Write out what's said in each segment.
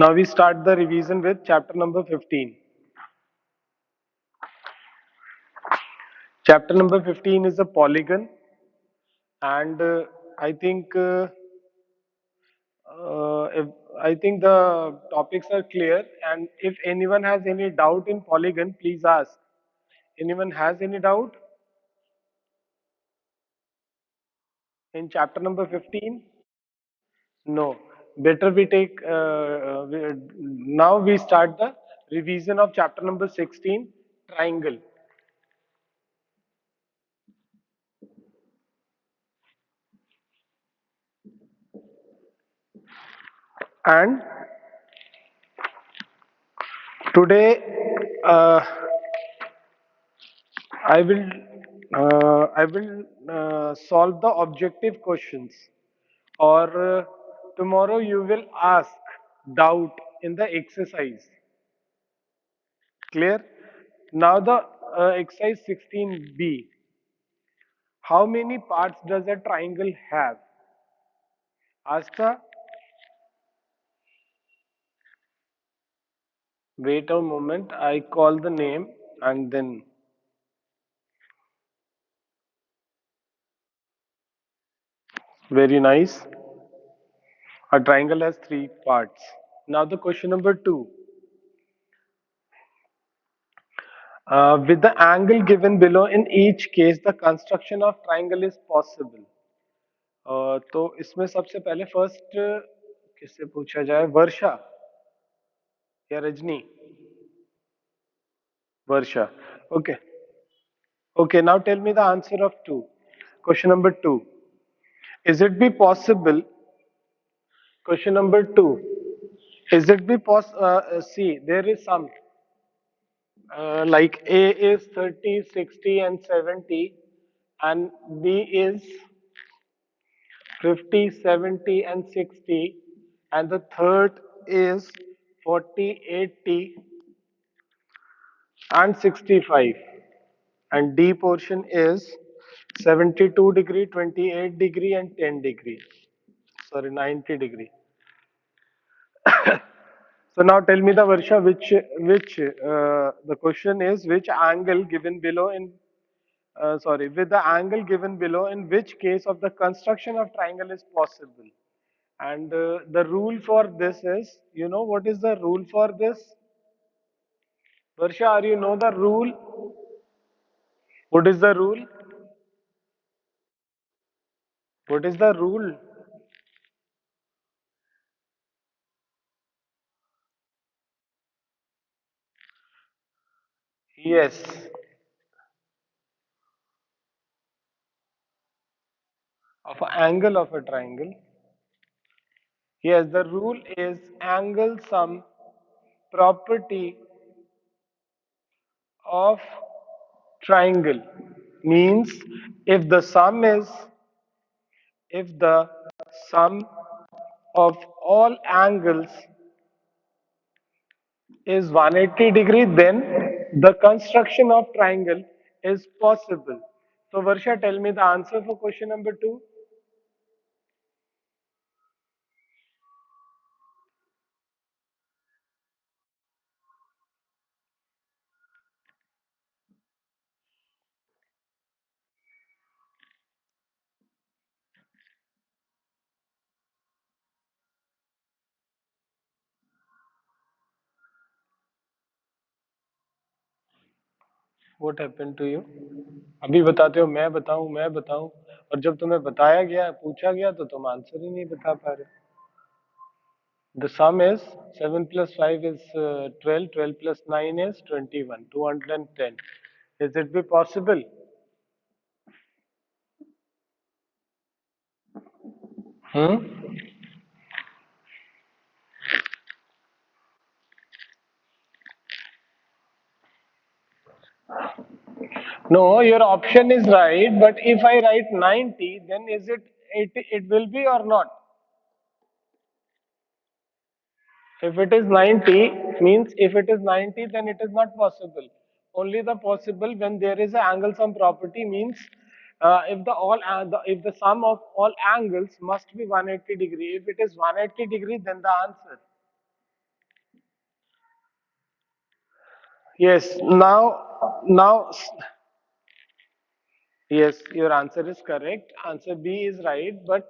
Now we start the revision with chapter number 15. Chapter number 15 is a polygon, and I think if, I think the topics are clear. And if anyone has any doubt in polygon, please ask. Anyone has any doubt in chapter number 15? No. Better we take. Now we start the revision of chapter number 16, triangle. And today I will solve the objective questions, or tomorrow you will ask doubt in the exercise. Clear? Now the exercise 16b. How many parts does a triangle have? Asta, wait a moment. I call the name and then very nice. A triangle has three parts. Now the question number two. With the angle given below, in each case the construction of triangle is possible. तो इसमें सबसे पहले first किससे पूछा जाए, वर्षा या रजनी? वर्षा. Okay. Okay, now tell me the answer of two. Question number two. Is it be possible? Question number two. Is it be see, there is some like A is 30, 60 and 70 and B is 50, 70 and 60, and the third is 40, 80 and 65, and D portion is 72 degree, 28 degree and 10 degree, sorry 90 degree. So now tell me the Varsha, which the question is which angle given below in sorry, with the angle given below, in which case of the construction of triangle is possible? And the rule for this is, you know what is the rule for this? Varsha, are you know the rule? What is the rule? What is the rule? Yes, of an angle of a triangle. Yes, the rule is angle sum property of triangle. Means if the sum is, if the sum of all angles is 180 degree, then the construction of triangle is possible. So Varsha, tell me the answer for question number two. What happened to you? अभी बताते हो मैं बताऊं, और जब तुम्हें बताया गया पूछा गया तो तुम आंसर ही नहीं बता पा रहे. The sum is 7 plus 5 is 12, 12 plus 9 is 21, 210. Is it be possible? Hmm? No, your option is right, but if I write 90, then is it will be or not? If it is 90, means if it is 90, then it is not possible. Only the possible when there is an angle sum property, means if if the sum of all angles must be 180 degree. If it is 180 degree, then the answer. Yes. Now, yes, your answer is correct. Answer B is right, but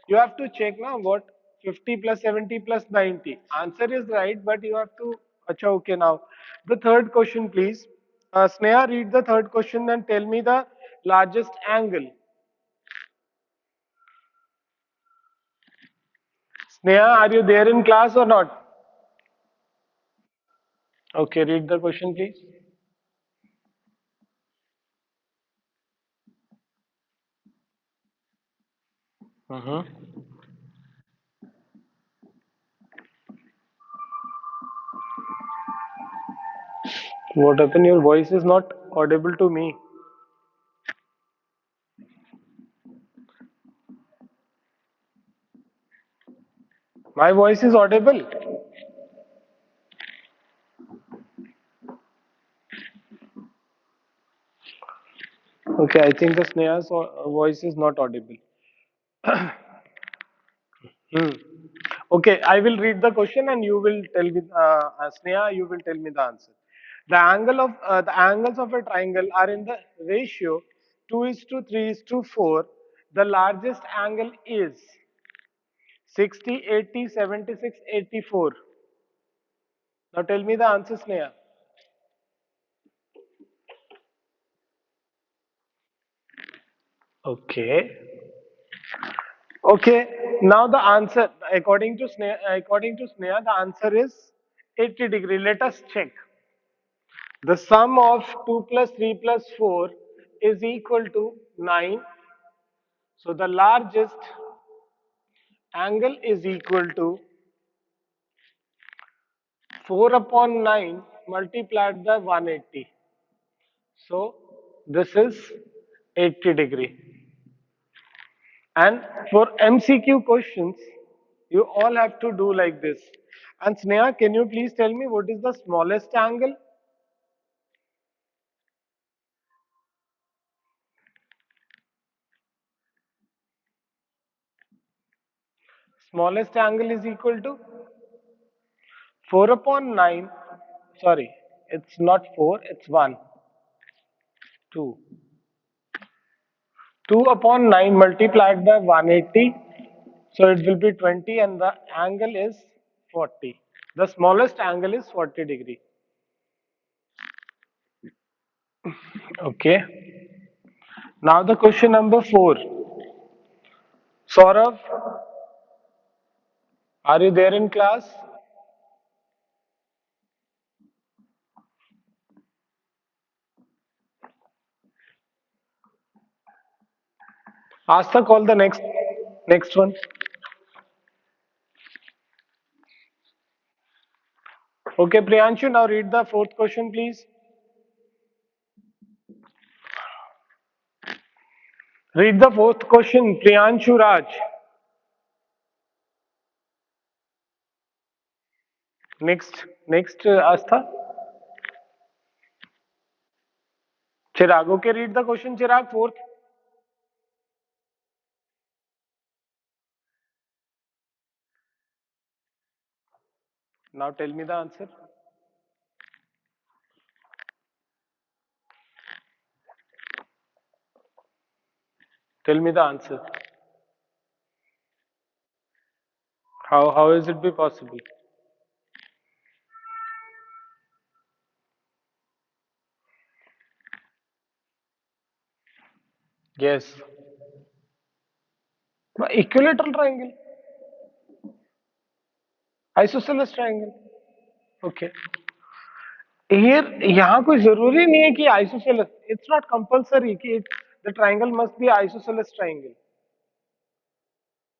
you have to check now what 50 plus 70 plus 90. Answer is right, but you have to. Acha, okay, now the third question, please. Sneha, read the third question and tell me the largest angle. Sneha, are you there in class or not? Okay, read the question, please. Mm-hmm. What happened? Your voice is not audible to me. My voice is audible. Okay, I think the Sneha's voice is not audible. Hmm. Okay, I will read the question and you will tell me, Sneha, you will tell me the answer. The angles of a triangle are in the ratio 2 is to 3 is to 4. The largest angle is 60, 80, 76, 84. Now tell me the answer, Sneha. Okay. Okay. Now the answer, according to Sneha, the answer is 80 degree. Let us check. The sum of 2 plus 3 plus 4 is equal to 9. So the largest angle is equal to 4 upon 9 multiplied by 180. So this is 80 degree. And for MCQ questions, you all have to do like this. And Sneha, can you please tell me what is the smallest angle? Smallest angle is equal to 4 upon 9. Sorry, it's not 4, it's 1. 2. 2 upon 9 multiplied by 180. So it will be 20 and the angle is 40. The smallest angle is 40 degree. Okay. Now the question number 4. Saurav, are you there in class? Ask the call the next one. Okay, Priyanshu, now read the fourth question, please. Read the fourth question, Priyanshu Raj. Next, Astha. Chirag, okay, read the question, Chirag, fourth. Now tell me the answer. Tell me the answer. How is it be possible? Yes. Equilateral triangle. Isosceles triangle. Okay. Here यहाँ कोई जरूरी नहीं है कि isosceles. It's not compulsory कि the triangle must be isosceles triangle.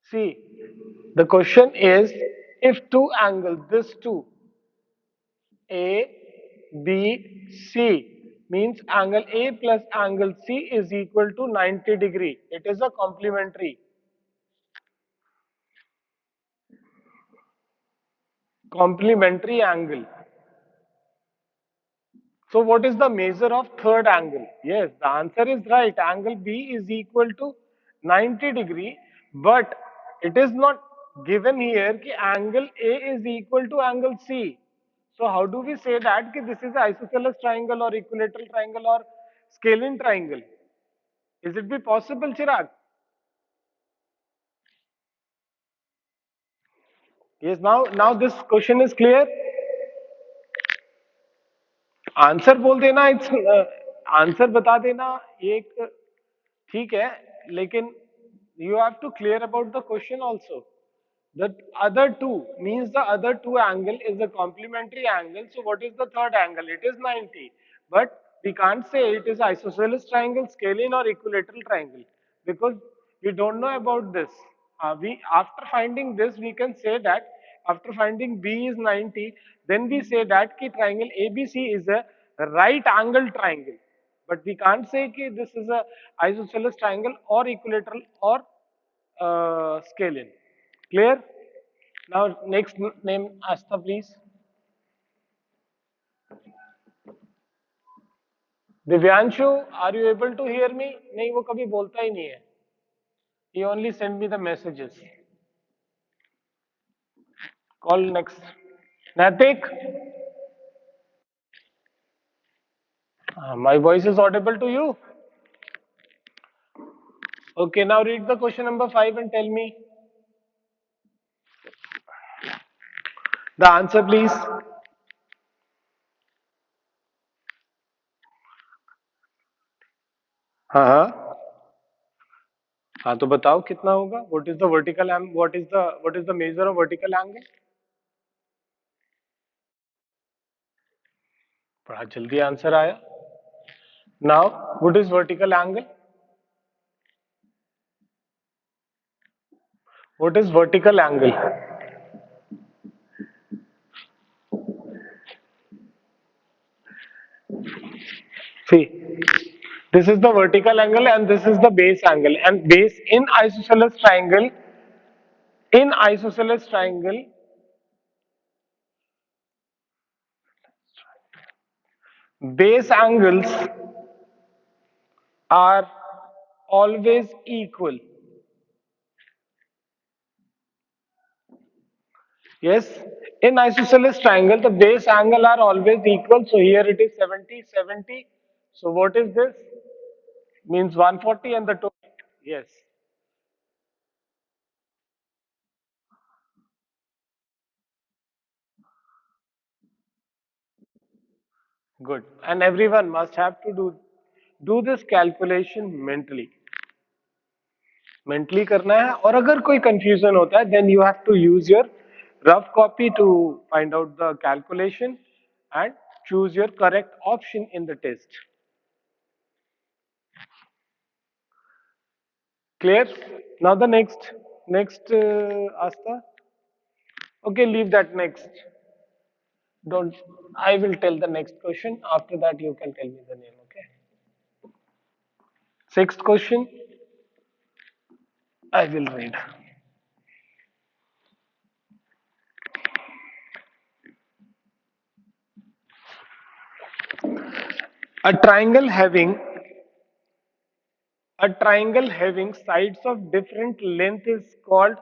See, the question is if two angles, this two, A, B, C means angle A plus angle C is equal to 90 degree. It is a complementary angle. So what is the measure of third angle? Yes, the answer is right. Angle B is equal to 90 degree, but it is not given here कि angle A is equal to angle C. So how do we say that कि this is an isosceles triangle or equilateral triangle or scalene triangle? Is it be possible, Chirag? Yes. Now this question is clear. Answer बोल देना, it's answer बता देना एक ठीक है, लेकिन you have to clear about the question also. The other two means the other two angle is a complementary angle. So what is the third angle? It is 90. But we can't say it is isosceles triangle, scalene or equilateral triangle because we don't know about this. We after finding this we can say that after finding B is 90, then we say that ki triangle ABC is a right angle triangle. But we can't say कि this is a isosceles triangle or equilateral or scalene. Clear? Now next name Asta please. Divyanshu, are you able to hear me? नहीं वो कभी बोलता ही नहीं है. He only send me the messages. Call next. Natik, my voice is audible to you. Okay, now read the question number 5 and tell me the answer please. हाँ हाँ हाँ तो बताओ कितना होगा. What is the vertical angle? What is the measure of vertical angle? बड़ा जल्दी answer आया. Now, what is vertical angle? What is vertical angle? See, this is the vertical angle and this is the base angle. And base in isosceles triangle, base angles are always equal. Yes, in isosceles triangle, the base angle are always equal. So here it is 70, 70. So what is this? Means 140 and the total. Yes, good. And everyone must have to do this calculation mentally. Mentally करना है और अगर कोई confusion होता है then you have to use your rough copy to find out the calculation and choose your correct option in the test. Clear? Now the next Asta. Okay, leave that next. Don't. I will tell the next question. After that, you can tell me the name. Okay. Sixth question. I will read. A triangle having sides of different length is called.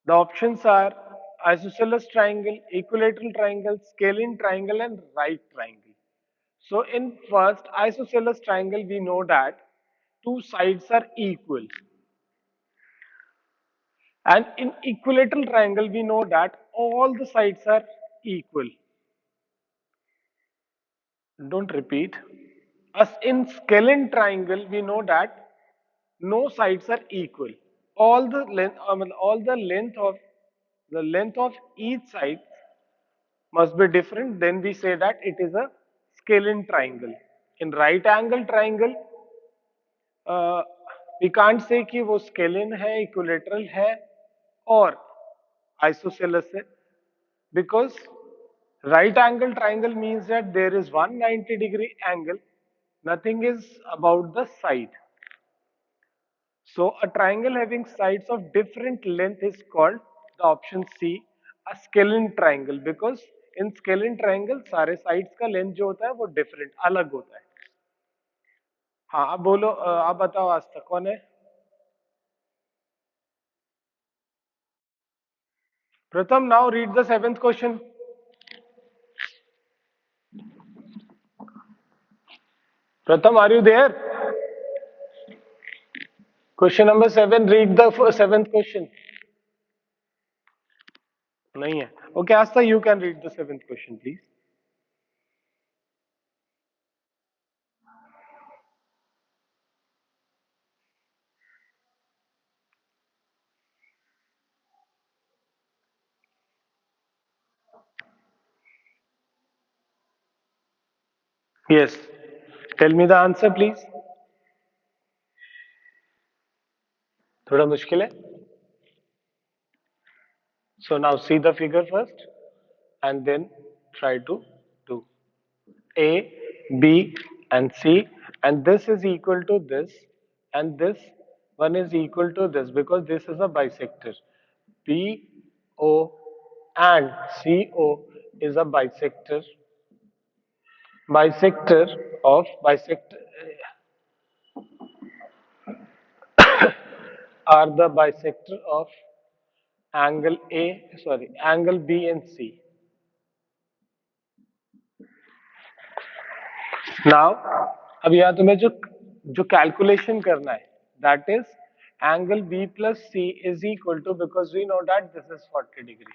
The options are isosceles triangle, equilateral triangle, scalene triangle, and right triangle. So in first isosceles triangle, we know that two sides are equal. And in equilateral triangle, we know that all the sides are equal. Don't repeat. As in scalene triangle, we know that no sides are equal. All the length of each side must be different. Then we say that it is a scalene triangle. In right angle triangle, uh, we can't say कि वो scalene है, equilateral है और isosceles है because right angle triangle means that there is 190-degree angle. Nothing is about the side. So a triangle having sides of different length is called the option C a scalene triangle because in scalene triangle सारे sides का length जो होता है वो different अलग होता है. हाँ अब बोलो आप बताओ आज तक कौन है Pratham, now read the seventh question. Pratham, are you there? Question number 7, read the seventh question. नहीं है. Okay, Asta, you can read the seventh question, please. Yes. Tell me the answer, please. थोड़ा मुश्किल है. So now see the figure first and then try to do A, B and C, and this is equal to this, and this one is equal to this because this is a bisector. B, O and CO is a bisector of bisector are the bisector of angle A, sorry, angle B and C. Now, अब यहाँ तुम्हें जो जो calculation करना है, that is angle B plus C is equal to, because we know that this is 40 degree.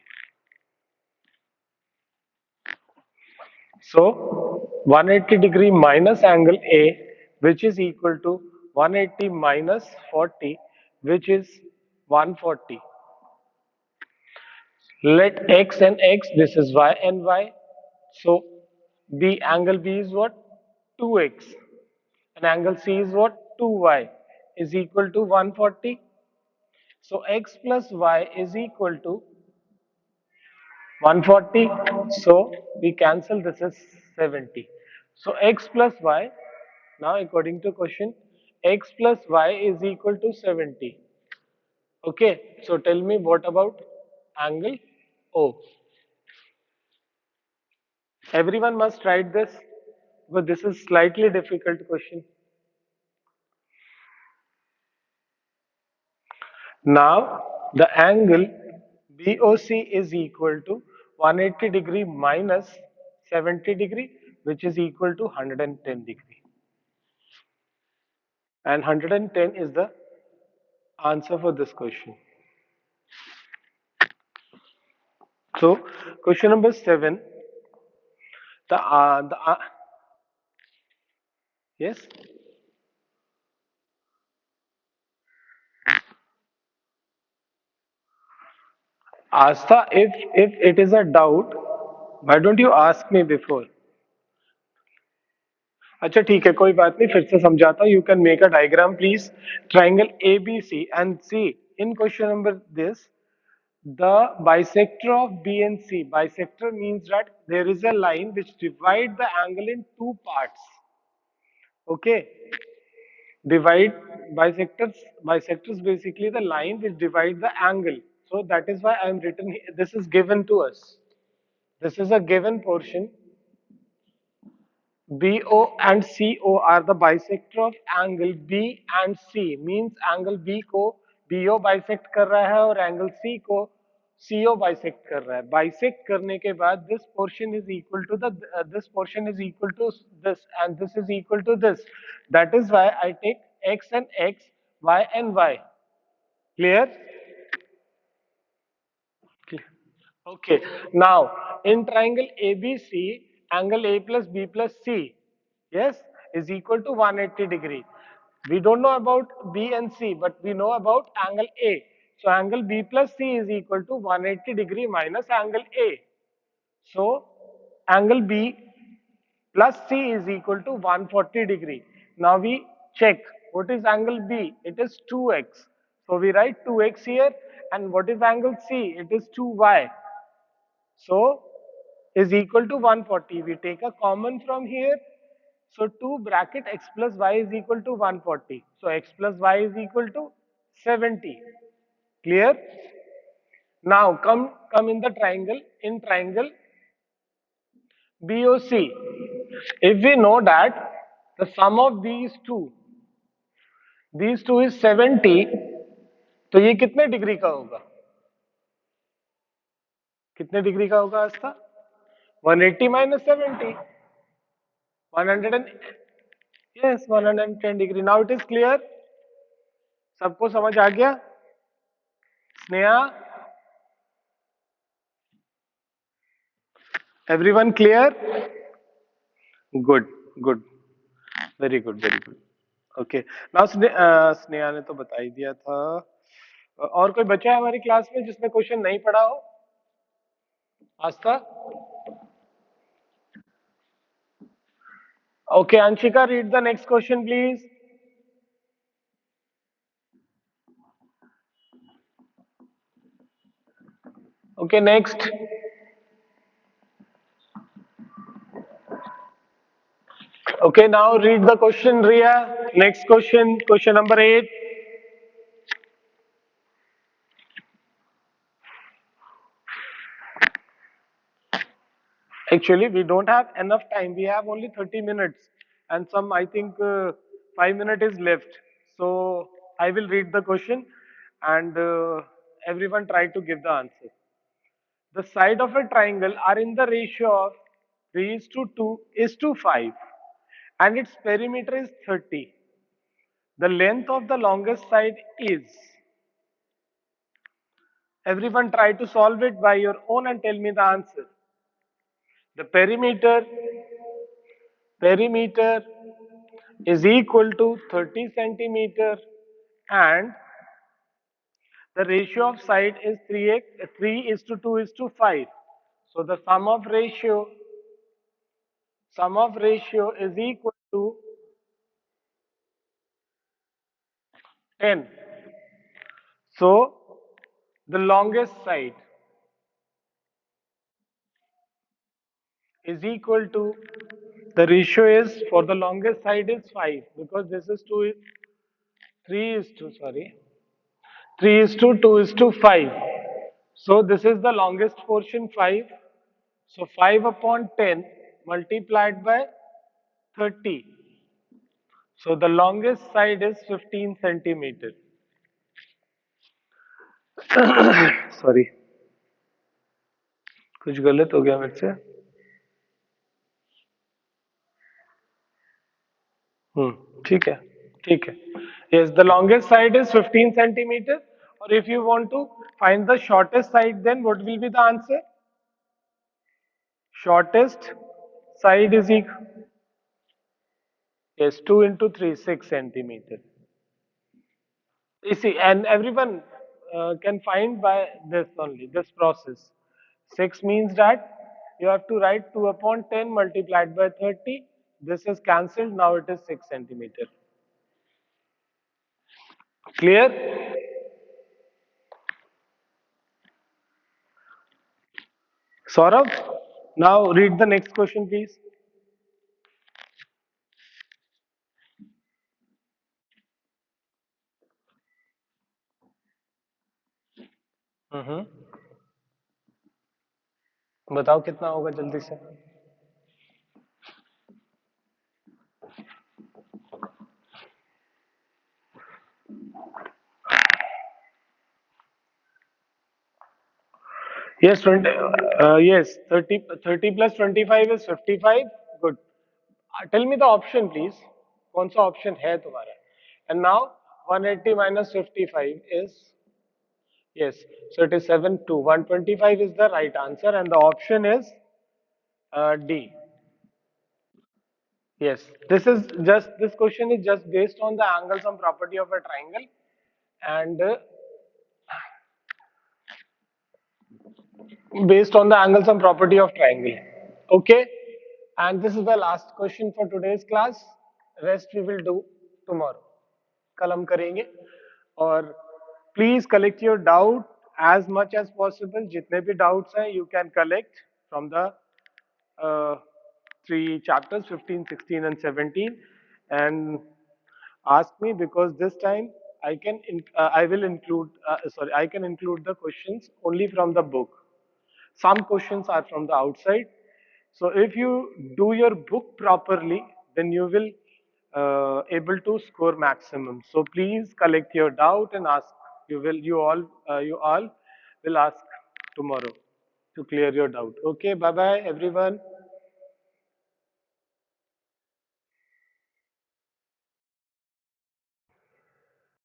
So 180 degree minus angle A, which is equal to 180 minus 40, which is 140. Let x and x, this is y and y. So B, angle B is what? 2x. And angle C is what? 2y is equal to 140. So x plus y is equal to 140. So we cancel, this is 70. So x plus y, now according to question, x plus y is equal to 70. Okay, so tell me what about angle O? Everyone must write this, but this is slightly difficult question. Now the angle BOC is equal to 180 degree minus 70 degree, which is equal to 110 degree. And 110 is the answer for this question. So question number 7, the yes. Asta, if it is a doubt, why don't you ask me before? अच्छा ठीक है, कोई बात नहीं, फिर से समझाता हूँ. You can make a diagram please. Triangle A B C and C. In question number this, the bisector of B and C. Bisector means that there is a line which divide the angle in two parts. Okay, divide bisectors. Bisectors basically the line which divide the angle. So that is why I am written here. This is given to us. This is a given portion. BO and CO are the bisector of angle B and C. Means angle B को BO bisect कर रहा है और angle C को CO bisect कर रहा है. Bisect करने के बाद this portion is equal to this portion is equal to this, and this is equal to this. That is why I take x and x, y and y. Clear? Okay. Now, in triangle ABC, angle A plus B plus C, yes, is equal to 180 degree. We don't know about B and C, but we know about angle A. So, angle B plus C is equal to 180 degree minus angle A. So, angle B plus C is equal to 140 degree. Now, we check what is angle B. It is 2x. So, we write 2x here. And what is angle C? It is 2y. So is equal to 140. We take a common from here. So 2 bracket x plus y is equal to 140. So x plus y is equal to 70. Clear? Now come in the triangle. In triangle BOC, if we know that the sum of these two is 70, तो ये कितने degree का होगा? कितने degree का होगा आस्था? 180 minus 70, 100 and yes 110 degree. Now it is clear. सबको समझ आ गया? Sneha, everyone clear? Good good, very good very good. Okay, now Sneha ने तो बता ही दिया था. और कोई बचा है हमारी क्लास में जिसने क्वेश्चन नहीं पढ़ा हो? Aastha? Okay, Anshika, read the next question please. Okay, next. Okay, now read the question, Ria. Next question, question number 8. Actually, we don't have enough time. We have only 30 minutes and some, I think, 5 minutes is left. So, I will read the question and everyone try to give the answer. The side of a triangle are in the ratio of 3 is to 2 is to 5 and its perimeter is 30. The length of the longest side is. Everyone try to solve it by your own and tell me the answer. The perimeter is equal to 30 centimeter and the ratio of side is 3 is to 2 is to 5. So the sum of ratio is equal to 10. So the longest side is equal to, the ratio is for the longest side is 5 because this is 2 is 3 is to, sorry, 3 is to 2 is to 5. So this is the longest portion 5. So 5 upon 10 multiplied by 30. So the longest side is 15 centimeter. Sorry, कुछ गलत हो गया मेरे से. ठीक है, ठीक है. Yes, the longest side is 15 centimeter. Or if you want to find the shortest side, then what will be the answer? Shortest side is equal. Yes, 2 into 3, 6 centimeter. You see, and everyone can find by this only, this process. 6 means that you have to write 2 upon 10 multiplied by 30. This is cancelled, now it is 6 centimeter. Clear? Saurabh, now read the next question please. बताओ कितना होगा जल्दी से. Yes, 20, yes, 30 plus 25 is 55. Good. Tell me the option, please. कौन सा option है तुम्हारा? And now 180 minus 55 is, yes. So it is 7 2. 125 is the right answer, and the option is D. Yes. This question is just based on the angle sum property of a triangle, and based on the angle sum property of triangle. Okay. And this is the last question for today's class. Rest we will do tomorrow. कल हम करेंगे. और please collect your doubt as much as possible. जितने भी doubts हैं you can collect from the uh, 3 chapters 15, 16 and 17 and ask me, because this time I will include sorry, I can include the questions only from the book. Some questions are from the outside. So if you do your book properly, then you will able to score maximum. So please collect your doubt and ask. You all will ask tomorrow. to clear your doubt. Okay, bye bye everyone.